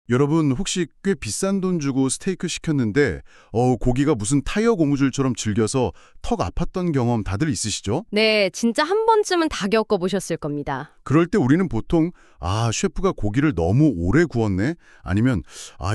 여러분 혹시 꽤 비싼 돈 주고 스테이크 시켰는데 고기가 무슨 타이어 고무줄처럼 질겨서 턱 아팠던 경험 다들 있으시죠? 네, 진짜 한 번쯤은 다 겪어보셨을 겁니다. 그럴 때 우리는 보통 셰프가 고기를 너무 오래 구웠네? 아니면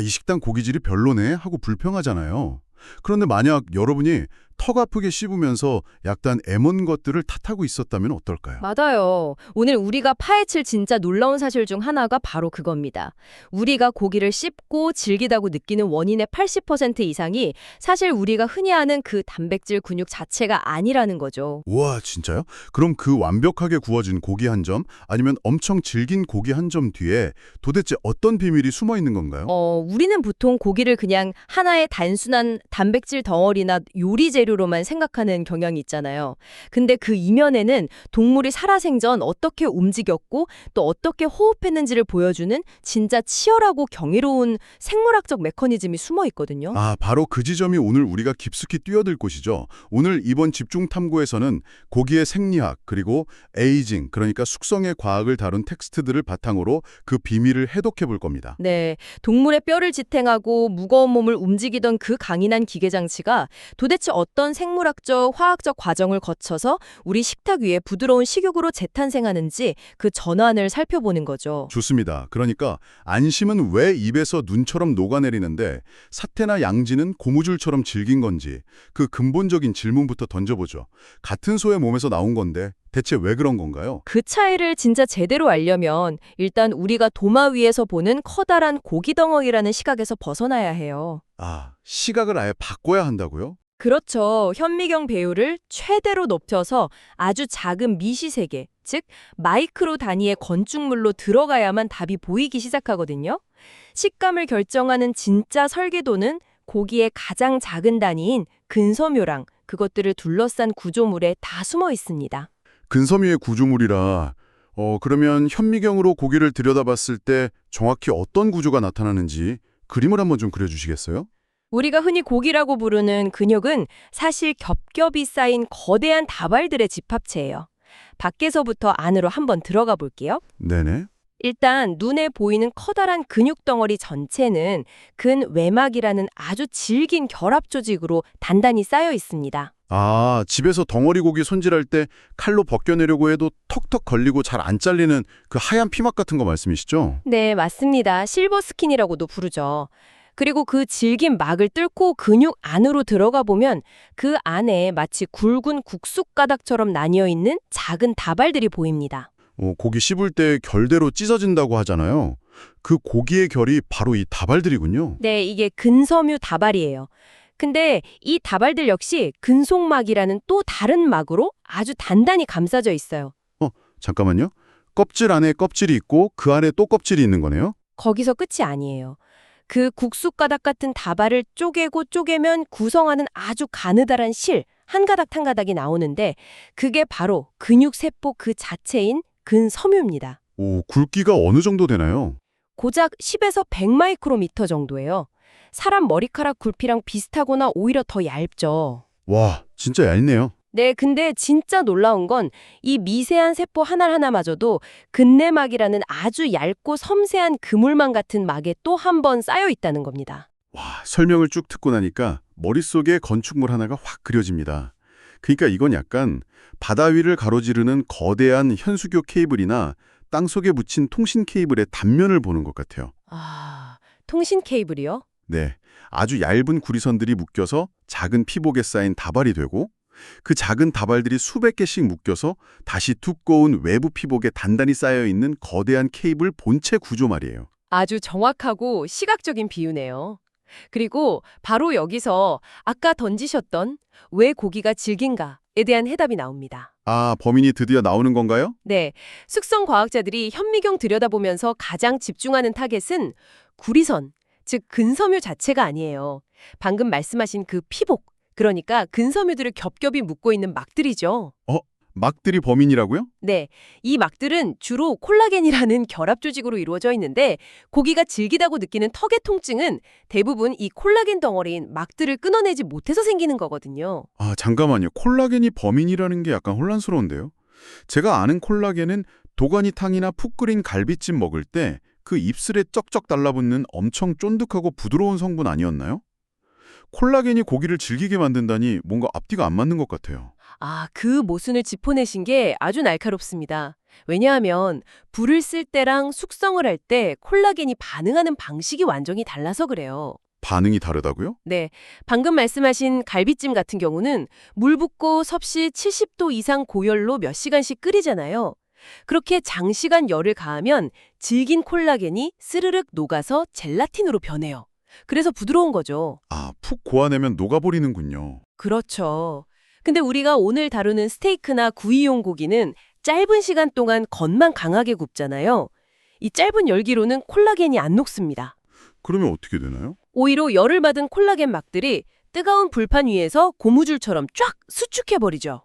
이 식당 고기질이 별로네? 하고 불평하잖아요. 그런데 만약 여러분이 턱 아프게 씹으면서 약간 애먼 것들을 탓하고 있었다면 어떨까요? 맞아요. 오늘 우리가 파헤칠 진짜 놀라운 사실 중 하나가 바로 그겁니다. 우리가 고기를 씹고 질기다고 느끼는 원인의 80% 이상이 사실 우리가 흔히 아는 그 단백질 근육 자체가 아니라는 거죠. 우와, 진짜요? 그럼 그 완벽하게 구워진 고기 한 점, 아니면 엄청 질긴 고기 한 점 뒤에 도대체 어떤 비밀이 숨어 있는 건가요? 우리는 보통 고기를 그냥 하나의 단순한 단백질 덩어리나 요리 재료로만 생각하는 경향이 있잖아요. 근데 그 이면에는 동물이 살아생전 어떻게 움직였고 또 어떻게 호흡했는지를 보여주는 진짜 치열하고 경이로운 생물학적 메커니즘이 숨어 있거든요. 바로 그 지점이 오늘 우리가 깊숙이 뛰어들 곳이죠. 오늘 이번 집중 탐구에서는 고기의 생리학, 그리고 에이징, 그러니까 숙성의 과학을 다룬 텍스트들을 바탕으로 그 비밀을 해독해 볼 겁니다. 네, 동물의 뼈를 지탱하고 무거운 몸을 움직이던 그 강인한 기계 장치가 도대체 어떤 생물학적, 화학적 과정을 거쳐서 우리 식탁 위에 부드러운 식욕으로 재탄생하는지 그 전환을 살펴보는 거죠. 좋습니다. 그러니까 안심은 왜 입에서 눈처럼 녹아내리는데 사태나 양지는 고무줄처럼 질긴 건지 그 근본적인 질문부터 던져보죠. 같은 소의 몸에서 나온 건데 대체 왜 그런 건가요? 그 차이를 진짜 제대로 알려면 일단 우리가 도마 위에서 보는 커다란 고기 덩어리라는 시각에서 벗어나야 해요. 시각을 아예 바꿔야 한다고요? 그렇죠. 현미경 배율을 최대로 높여서 아주 작은 미시세계, 즉 마이크로 단위의 건축물로 들어가야만 답이 보이기 시작하거든요. 식감을 결정하는 진짜 설계도는 고기의 가장 작은 단위인 근섬유랑 그것들을 둘러싼 구조물에 다 숨어 있습니다. 근섬유의 구조물이라 그러면 현미경으로 고기를 들여다봤을 때 정확히 어떤 구조가 나타나는지 그림을 한번 좀 그려주시겠어요? 우리가 흔히 고기라고 부르는 근육은 사실 겹겹이 쌓인 거대한 다발들의 집합체예요. 밖에서부터 안으로 한번 들어가 볼게요. 네네. 일단 눈에 보이는 커다란 근육 덩어리 전체는 근외막이라는 아주 질긴 결합 조직으로 단단히 쌓여 있습니다. 집에서 덩어리 고기 손질할 때 칼로 벗겨내려고 해도 턱턱 걸리고 잘 안 잘리는 그 하얀 피막 같은 거 말씀이시죠? 네, 맞습니다. 실버 스킨이라고도 부르죠. 그리고 그 질긴 막을 뚫고 근육 안으로 들어가 보면 그 안에 마치 굵은 국숫 가닥처럼 나뉘어 있는 작은 다발들이 보입니다. 고기 씹을 때 결대로 찢어진다고 하잖아요. 그 고기의 결이 바로 이 다발들이군요. 네, 이게 근섬유 다발이에요. 근데 이 다발들 역시 근속막이라는 또 다른 막으로 아주 단단히 감싸져 있어요. 잠깐만요. 껍질 안에 껍질이 있고 그 안에 또 껍질이 있는 거네요? 거기서 끝이 아니에요. 그 국숫 가닥 같은 다발을 쪼개고 쪼개면 구성하는 아주 가느다란 실, 한 가닥 한 가닥이 나오는데 그게 바로 근육 세포 그 자체인 근섬유입니다. 굵기가 어느 정도 되나요? 고작 10에서 100 마이크로미터 정도예요. 사람 머리카락 굵기랑 비슷하거나 오히려 더 얇죠. 와, 진짜 얇네요. 네, 근데 진짜 놀라운 건 이 미세한 세포 하나하나마저도 근내막이라는 아주 얇고 섬세한 그물망 같은 막에 또 한 번 쌓여 있다는 겁니다. 와, 설명을 쭉 듣고 나니까 머릿속에 건축물 하나가 확 그려집니다. 그러니까 이건 약간 바다 위를 가로지르는 거대한 현수교 케이블이나 땅속에 묻힌 통신 케이블의 단면을 보는 것 같아요. 통신 케이블이요? 네, 아주 얇은 구리선들이 묶여서 작은 피복에 쌓인 다발이 되고 그 작은 다발들이 수백 개씩 묶여서 다시 두꺼운 외부 피복에 단단히 쌓여있는 거대한 케이블 본체 구조 말이에요. 아주 정확하고 시각적인 비유네요. 그리고 바로 여기서 아까 던지셨던 왜 고기가 질긴가에 대한 해답이 나옵니다. 범인이 드디어 나오는 건가요? 네, 숙성 과학자들이 현미경 들여다보면서 가장 집중하는 타겟은 구리선, 즉 근섬유 자체가 아니에요. 방금 말씀하신 그 피복, 그러니까 근섬유들을 겹겹이 묶고 있는 막들이죠. 막들이 범인이라고요? 네, 이 막들은 주로 콜라겐이라는 결합 조직으로 이루어져 있는데 고기가 질기다고 느끼는 턱의 통증은 대부분 이 콜라겐 덩어리인 막들을 끊어내지 못해서 생기는 거거든요. 잠깐만요. 콜라겐이 범인이라는 게 약간 혼란스러운데요. 제가 아는 콜라겐은 도가니탕이나 푹 끓인 갈비찜 먹을 때 그 입술에 쩍쩍 달라붙는 엄청 쫀득하고 부드러운 성분 아니었나요? 콜라겐이 고기를 질기게 만든다니 뭔가 앞뒤가 안 맞는 것 같아요. 아, 그 모순을 짚어내신 게 아주 날카롭습니다. 왜냐하면 불을 쓸 때랑 숙성을 할 때 콜라겐이 반응하는 방식이 완전히 달라서 그래요. 반응이 다르다고요? 네, 방금 말씀하신 갈비찜 같은 경우는 물 붓고 섭씨 70도 이상 고열로 몇 시간씩 끓이잖아요. 그렇게 장시간 열을 가하면 질긴 콜라겐이 스르륵 녹아서 젤라틴으로 변해요. 그래서 부드러운 거죠. 아, 푹 고아내면 녹아버리는군요. 그렇죠. 근데 우리가 오늘 다루는 스테이크나 구이용 고기는 짧은 시간 동안 겉만 강하게 굽잖아요. 이 짧은 열기로는 콜라겐이 안 녹습니다. 그러면 어떻게 되나요? 오히려 열을 받은 콜라겐 막들이 뜨거운 불판 위에서 고무줄처럼 쫙 수축해버리죠.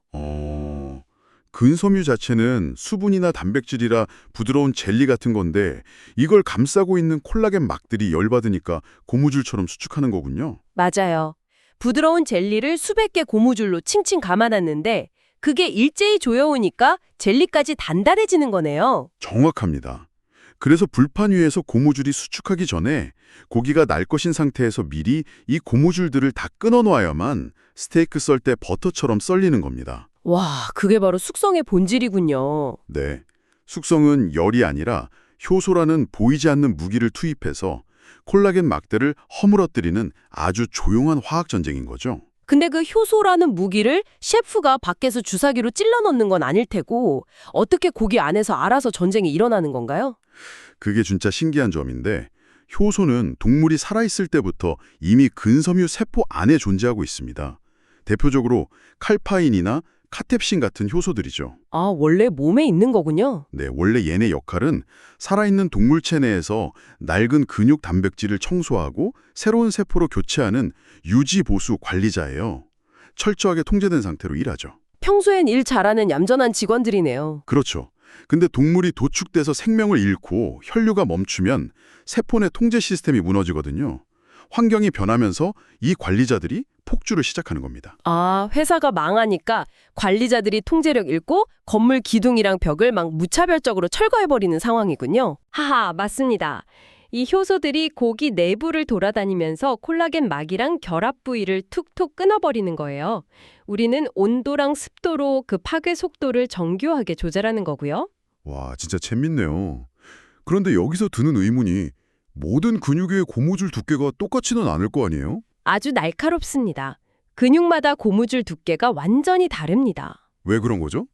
근섬유 자체는 수분이나 단백질이라 부드러운 젤리 같은 건데 이걸 감싸고 있는 콜라겐 막들이 열받으니까 고무줄처럼 수축하는 거군요. 맞아요. 부드러운 젤리를 수백 개 고무줄로 칭칭 감아놨는데 그게 일제히 조여오니까 젤리까지 단단해지는 거네요. 정확합니다. 그래서 불판 위에서 고무줄이 수축하기 전에 고기가 날 것인 상태에서 미리 이 고무줄들을 다 끊어놓아야만 스테이크 썰 때 버터처럼 썰리는 겁니다. 와, 그게 바로 숙성의 본질이군요. 네. 숙성은 열이 아니라 효소라는 보이지 않는 무기를 투입해서 콜라겐 막대를 허물어뜨리는 아주 조용한 화학 전쟁인 거죠. 근데 그 효소라는 무기를 셰프가 밖에서 주사기로 찔러 넣는 건 아닐 테고 어떻게 고기 안에서 알아서 전쟁이 일어나는 건가요? 그게 진짜 신기한 점인데 효소는 동물이 살아있을 때부터 이미 근섬유 세포 안에 존재하고 있습니다. 대표적으로 칼파인이나 카텝신 같은 효소들이죠. 아, 원래 몸에 있는 거군요. 네, 원래 얘네 역할은 살아있는 동물체 내에서 낡은 근육 단백질을 청소하고 새로운 세포로 교체하는 유지-보수 관리자예요. 철저하게 통제된 상태로 일하죠. 평소엔 일 잘하는 얌전한 직원들이네요. 그렇죠. 근데 동물이 도축돼서 생명을 잃고 혈류가 멈추면 세포 내 통제 시스템이 무너지거든요. 환경이 변하면서 이 관리자들이 폭주를 시작하는 겁니다. 아, 회사가 망하니까 관리자들이 통제력 잃고 건물 기둥이랑 벽을 막 무차별적으로 철거해버리는 상황이군요. 하하, 맞습니다. 이 효소들이 고기 내부를 돌아다니면서 콜라겐 막이랑 결합 부위를 툭툭 끊어버리는 거예요. 우리는 온도랑 습도로 그 파괴 속도를 정교하게 조절하는 거고요. 와, 진짜 재밌네요. 그런데 여기서 드는 의문이 모든 근육의 고무줄 두께가 똑같지는 않을 거 아니에요? 아주 날카롭습니다. 근육마다 고무줄 두께가 완전히 다릅니다. 왜 그런 거죠?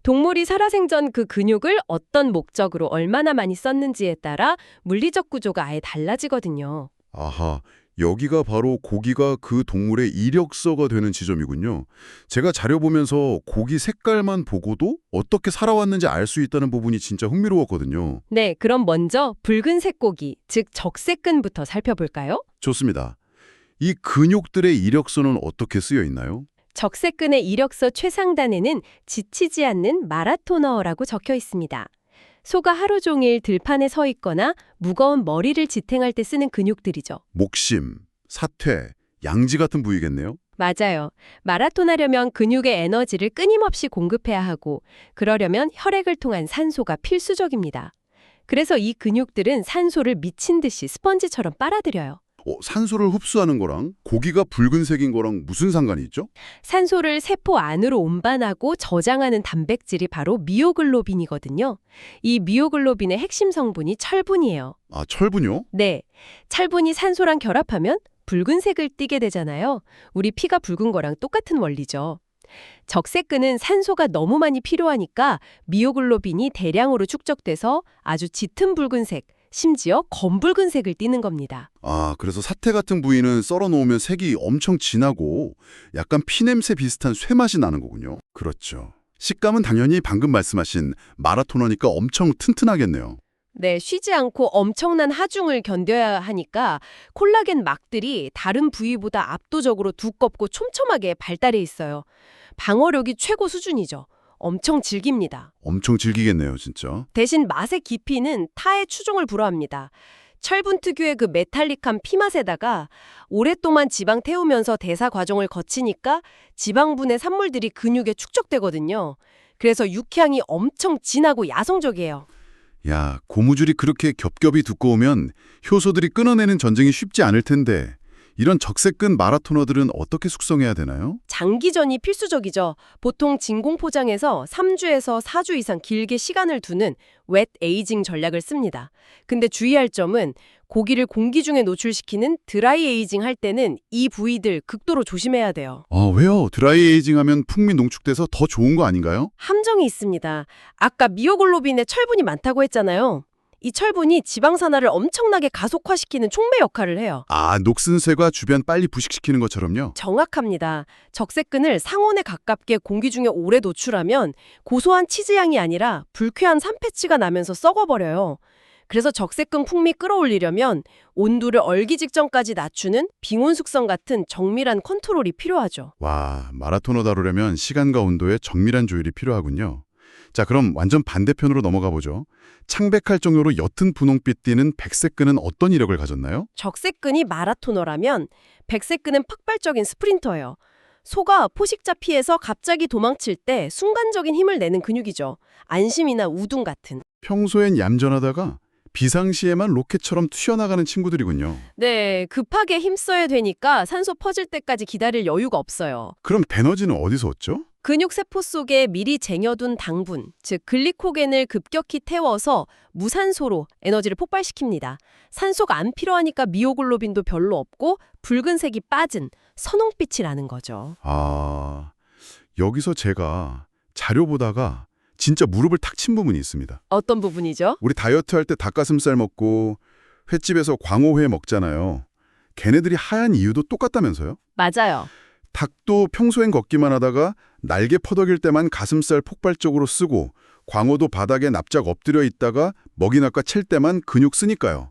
동물이 살아생전 그 근육을 어떤 목적으로 얼마나 많이 썼는지에 따라 물리적 구조가 아예 달라지거든요. 아하, 여기가 바로 고기가 그 동물의 이력서가 되는 지점이군요. 제가 자료 보면서 고기 색깔만 보고도 어떻게 살아왔는지 알 수 있다는 부분이 진짜 흥미로웠거든요. 네, 그럼 먼저 붉은색 고기, 즉 적색근부터 살펴볼까요? 좋습니다. 이 근육들의 이력서는 어떻게 쓰여 있나요? 적색근의 이력서 최상단에는 지치지 않는 마라토너라고 적혀 있습니다. 소가 하루 종일 들판에 서 있거나 무거운 머리를 지탱할 때 쓰는 근육들이죠. 목심, 사퇴, 양지 같은 부위겠네요? 맞아요. 마라톤하려면 근육의 에너지를 끊임없이 공급해야 하고 그러려면 혈액을 통한 산소가 필수적입니다. 그래서 이 근육들은 산소를 미친 듯이 스펀지처럼 빨아들여요. 산소를 흡수하는 거랑 고기가 붉은색인 거랑 무슨 상관이 있죠? 산소를 세포 안으로 운반하고 저장하는 단백질이 바로 미오글로빈이거든요. 이 미오글로빈의 핵심 성분이 철분이에요. 아, 철분요? 네, 철분이 산소랑 결합하면 붉은색을 띠게 되잖아요. 우리 피가 붉은 거랑 똑같은 원리죠. 적색근은 산소가 너무 많이 필요하니까 미오글로빈이 대량으로 축적돼서 아주 짙은 붉은색, 심지어 검붉은색을 띠는 겁니다. 아, 그래서 사태 같은 부위는 썰어 놓으면 색이 엄청 진하고 약간 피냄새 비슷한 쇠맛이 나는 거군요. 그렇죠. 식감은 당연히 방금 말씀하신 마라토너니까 엄청 튼튼하겠네요. 네, 쉬지 않고 엄청난 하중을 견뎌야 하니까 콜라겐 막들이 다른 부위보다 압도적으로 두껍고 촘촘하게 발달해 있어요. 방어력이 최고 수준이죠. 엄청 질깁니다. 엄청 질기겠네요, 진짜. 대신 맛의 깊이는 타의 추종을 불허합니다. 철분 특유의 그 메탈릭한 피맛에다가 오랫동안 지방 태우면서 대사 과정을 거치니까 지방분해 산물들이 근육에 축적되거든요. 그래서 육향이 엄청 진하고 야성적이에요. 야, 고무줄이 그렇게 겹겹이 두꺼우면 효소들이 끊어내는 전쟁이 쉽지 않을 텐데 이런 적색근 마라토너들은 어떻게 숙성해야 되나요? 장기전이 필수적이죠. 보통 진공 포장에서 3주에서 4주 이상 길게 시간을 두는 웻 에이징 전략을 씁니다. 근데 주의할 점은 고기를 공기 중에 노출시키는 드라이 에이징 할 때는 이 부위들 극도로 조심해야 돼요. 왜요? 드라이 에이징 하면 풍미 농축돼서 더 좋은 거 아닌가요? 함정이 있습니다. 아까 미오글로빈에 철분이 많다고 했잖아요. 이 철분이 지방산화를 엄청나게 가속화시키는 촉매 역할을 해요. 아, 녹슨쇠가 주변 빨리 부식시키는 것처럼요? 정확합니다. 적색근을 상온에 가깝게 공기 중에 오래 노출하면 고소한 치즈향이 아니라 불쾌한 산패치가 나면서 썩어버려요. 그래서 적색근 풍미 끌어올리려면 온도를 얼기 직전까지 낮추는 빙온 숙성 같은 정밀한 컨트롤이 필요하죠. 와, 마라토너 다루려면 시간과 온도의 정밀한 조율이 필요하군요. 자, 그럼 완전 반대편으로 넘어가 보죠. 창백할 정도로 옅은 분홍빛 띠는 백색근은 어떤 이력을 가졌나요? 적색근이 마라토너라면 백색근은 폭발적인 스프린터예요. 소가 포식자 피해서 갑자기 도망칠 때 순간적인 힘을 내는 근육이죠. 안심이나 우둔 같은. 평소엔 얌전하다가 비상시에만 로켓처럼 튀어나가는 친구들이군요. 네, 급하게 힘써야 되니까 산소 퍼질 때까지 기다릴 여유가 없어요. 그럼 에너지는 어디서 얻죠? 근육세포 속에 미리 쟁여둔 당분, 즉 글리코겐을 급격히 태워서 무산소로 에너지를 폭발시킵니다. 산소가 안 필요하니까 미오글로빈도 별로 없고 붉은색이 빠진 선홍빛이 나는 거죠. 아, 여기서 제가 자료 보다가 진짜 무릎을 탁 친 부분이 있습니다. 어떤 부분이죠? 우리 다이어트 할 때 닭가슴살 먹고 횟집에서 광어회 먹잖아요. 걔네들이 하얀 이유도 똑같다면서요? 맞아요. 닭도 평소엔 걷기만 하다가 날개 퍼덕일 때만 가슴살 폭발적으로 쓰고 광어도 바닥에 납작 엎드려 있다가 먹이 낚아 챌 때만 근육 쓰니까요.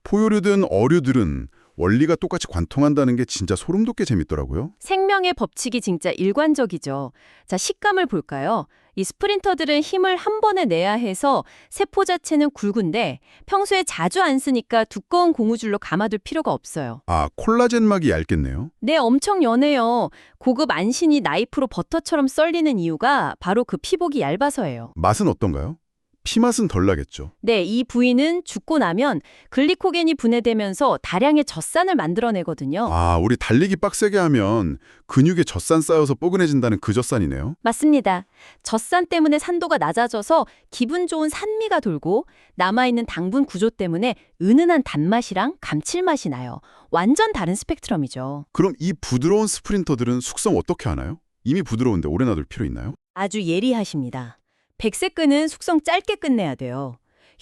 포유류든 어류들은 원리가 똑같이 관통한다는 게 진짜 소름 돋게 재밌더라고요. 생명의 법칙이 진짜 일관적이죠. 자, 식감을 볼까요? 이 스프린터들은 힘을 한 번에 내야 해서 세포 자체는 굵은데 평소에 자주 안 쓰니까 두꺼운 고무줄로 감아둘 필요가 없어요. 아, 콜라겐 막이 얇겠네요. 네, 엄청 연해요. 고급 안신이 나이프로 버터처럼 썰리는 이유가 바로 그 피복이 얇아서예요. 맛은 어떤가요? 피맛은 덜 나겠죠. 네, 이 부위는 죽고 나면 글리코겐이 분해되면서 다량의 젖산을 만들어내거든요. 아, 우리 달리기 빡세게 하면 근육에 젖산 쌓여서 뽀근해진다는 그 젖산이네요. 맞습니다. 젖산 때문에 산도가 낮아져서 기분 좋은 산미가 돌고 남아있는 당분 구조 때문에 은은한 단맛이랑 감칠맛이 나요. 완전 다른 스펙트럼이죠. 그럼 이 부드러운 스프린터들은 숙성 어떻게 하나요? 이미 부드러운데 오래 놔둘 필요 있나요? 아주 예리하십니다. 백색근은 숙성 짧게 끝내야 돼요.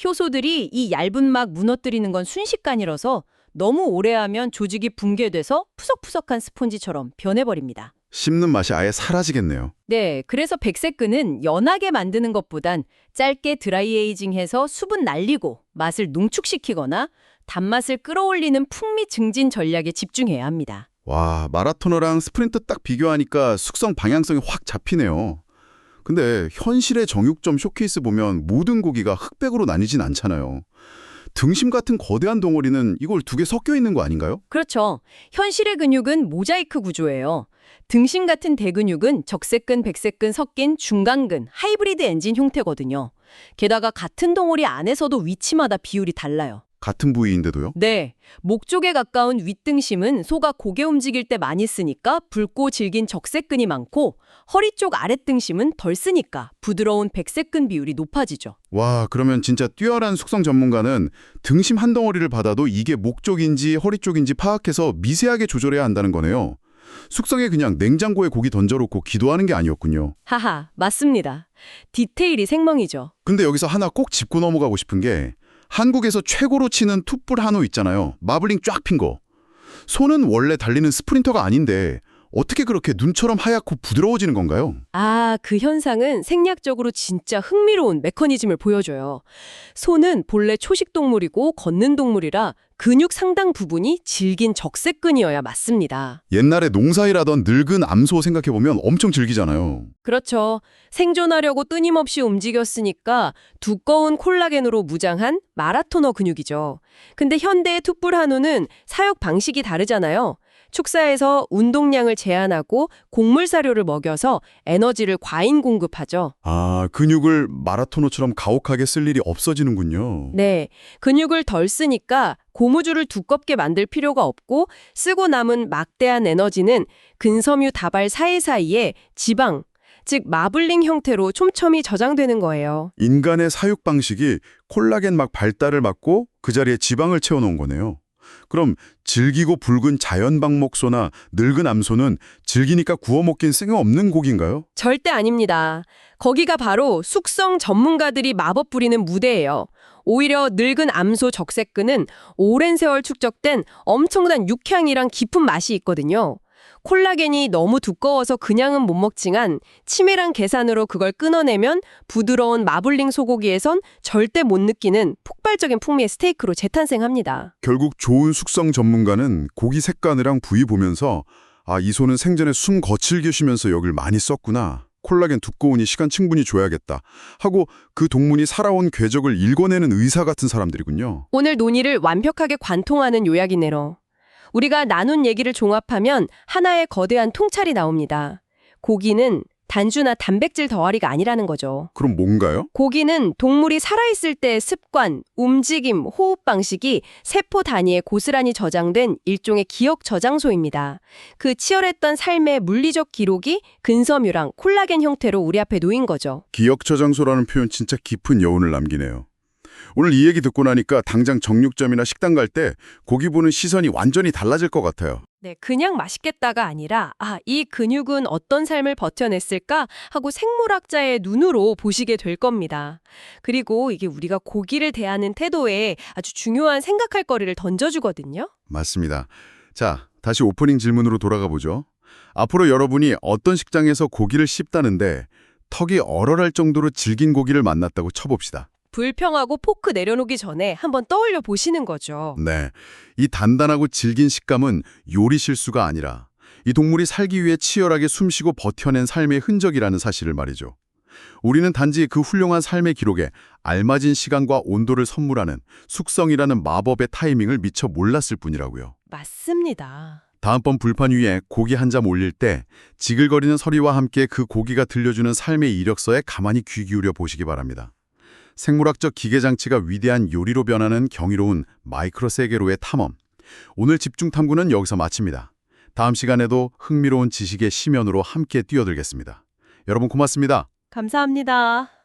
효소들이 이 얇은 막 무너뜨리는 건 순식간이라서 너무 오래 하면 조직이 붕괴돼서 푸석푸석한 스폰지처럼 변해버립니다. 씹는 맛이 아예 사라지겠네요. 네, 그래서 백색근은 연하게 만드는 것보단 짧게 드라이에이징해서 수분 날리고 맛을 농축시키거나 단맛을 끌어올리는 풍미 증진 전략에 집중해야 합니다. 와, 마라토너랑 스프린터 딱 비교하니까 숙성 방향성이 확 잡히네요. 근데 현실의 정육점 쇼케이스 보면 모든 고기가 흑백으로 나뉘진 않잖아요. 등심 같은 거대한 덩어리는 이걸 두 개 섞여 있는 거 아닌가요? 그렇죠. 현실의 근육은 모자이크 구조예요. 등심 같은 대근육은 적색근, 백색근 섞인 중간근, 하이브리드 엔진 형태거든요. 게다가 같은 덩어리 안에서도 위치마다 비율이 달라요. 같은 부위인데도요? 네, 목 쪽에 가까운 윗등심은 소가 고개 움직일 때 많이 쓰니까 붉고 질긴 적색근이 많고 허리 쪽 아랫등심은 덜 쓰니까 부드러운 백색근 비율이 높아지죠. 와, 그러면 진짜 뛰어난 숙성 전문가는 등심 한 덩어리를 받아도 이게 목 쪽인지 허리 쪽인지 파악해서 미세하게 조절해야 한다는 거네요. 숙성에 그냥 냉장고에 고기 던져놓고 기도하는 게 아니었군요. 하하, 맞습니다. 디테일이 생명이죠. 근데 여기서 하나 꼭 짚고 넘어가고 싶은 게 한국에서 최고로 치는 툭불 한우 있잖아요. 마블링 쫙 핀 거. 소는 원래 달리는 스프린터가 아닌데 어떻게 그렇게 눈처럼 하얗고 부드러워지는 건가요? 아, 그 현상은 생략적으로 진짜 흥미로운 메커니즘을 보여줘요. 소는 본래 초식동물이고 걷는 동물이라 근육 상당 부분이 질긴 적색근이어야 맞습니다. 옛날에 농사일하던 늙은 암소 생각해보면 엄청 질기잖아요. 그렇죠. 생존하려고 끊임없이 움직였으니까 두꺼운 콜라겐으로 무장한 마라토너 근육이죠. 근데 현대의 툭불 한우는 사육 방식이 다르잖아요. 축사에서 운동량을 제한하고 곡물 사료를 먹여서 에너지를 과잉 공급하죠. 아, 근육을 마라토너처럼 가혹하게 쓸 일이 없어지는군요. 네, 근육을 덜 쓰니까 고무줄을 두껍게 만들 필요가 없고 쓰고 남은 막대한 에너지는 근섬유 다발 사이사이에 지방, 즉 마블링 형태로 촘촘히 저장되는 거예요. 인간의 사육 방식이 콜라겐 막 발달을 막고 그 자리에 지방을 채워놓은 거네요. 그럼 질기고 붉은 자연방목소나 늙은 암소는 질기니까 구워 먹긴 쓸모없는 고기인가요? 절대 아닙니다. 거기가 바로 숙성 전문가들이 마법 부리는 무대예요. 오히려 늙은 암소 적색근은 오랜 세월 축적된 엄청난 육향이랑 깊은 맛이 있거든요. 콜라겐이 너무 두꺼워서 그냥은 못 먹지만 치밀한 계산으로 그걸 끊어내면 부드러운 마블링 소고기에선 절대 못 느끼는 폭발적인 풍미의 스테이크로 재탄생합니다. 결국 좋은 숙성 전문가는 고기 색깔이랑 부위 보면서 아, 이 소는 생전에 숨 거칠게 쉬면서 여길 많이 썼구나. 콜라겐 두꺼우니 시간 충분히 줘야겠다. 하고 그 동문이 살아온 궤적을 읽어내는 의사 같은 사람들이군요. 오늘 논의를 완벽하게 관통하는 요약이네요. 우리가 나눈 얘기를 종합하면 하나의 거대한 통찰이 나옵니다. 고기는 단순한 단백질 덩어리가 아니라는 거죠. 그럼 뭔가요? 고기는 동물이 살아있을 때의 습관, 움직임, 호흡 방식이 세포 단위에 고스란히 저장된 일종의 기억 저장소입니다. 그 치열했던 삶의 물리적 기록이 근섬유랑 콜라겐 형태로 우리 앞에 놓인 거죠. 기억 저장소라는 표현 진짜 깊은 여운을 남기네요. 오늘 이 얘기 듣고 나니까 당장 정육점이나 식당 갈 때 고기 보는 시선이 완전히 달라질 것 같아요. 네, 그냥 맛있겠다가 아니라 이 근육은 어떤 삶을 버텨냈을까 하고 생물학자의 눈으로 보시게 될 겁니다. 그리고 이게 우리가 고기를 대하는 태도에 아주 중요한 생각할 거리를 던져주거든요. 맞습니다. 자, 다시 오프닝 질문으로 돌아가 보죠. 앞으로 여러분이 어떤 식당에서 고기를 씹다는데 턱이 얼얼할 정도로 질긴 고기를 만났다고 쳐봅시다. 불평하고 포크 내려놓기 전에 한번 떠올려 보시는 거죠. 네, 이 단단하고 질긴 식감은 요리 실수가 아니라 이 동물이 살기 위해 치열하게 숨쉬고 버텨낸 삶의 흔적이라는 사실을 말이죠. 우리는 단지 그 훌륭한 삶의 기록에 알맞은 시간과 온도를 선물하는 숙성이라는 마법의 타이밍을 미처 몰랐을 뿐이라고요. 맞습니다. 다음번 불판 위에 고기 한 점 올릴 때 지글거리는 소리와 함께 그 고기가 들려주는 삶의 이력서에 가만히 귀 기울여 보시기 바랍니다. 생물학적 기계장치가 위대한 요리로 변하는 경이로운 마이크로 세계로의 탐험. 오늘 집중 탐구는 여기서 마칩니다. 다음 시간에도 흥미로운 지식의 심연으로 함께 뛰어들겠습니다. 여러분 고맙습니다. 감사합니다.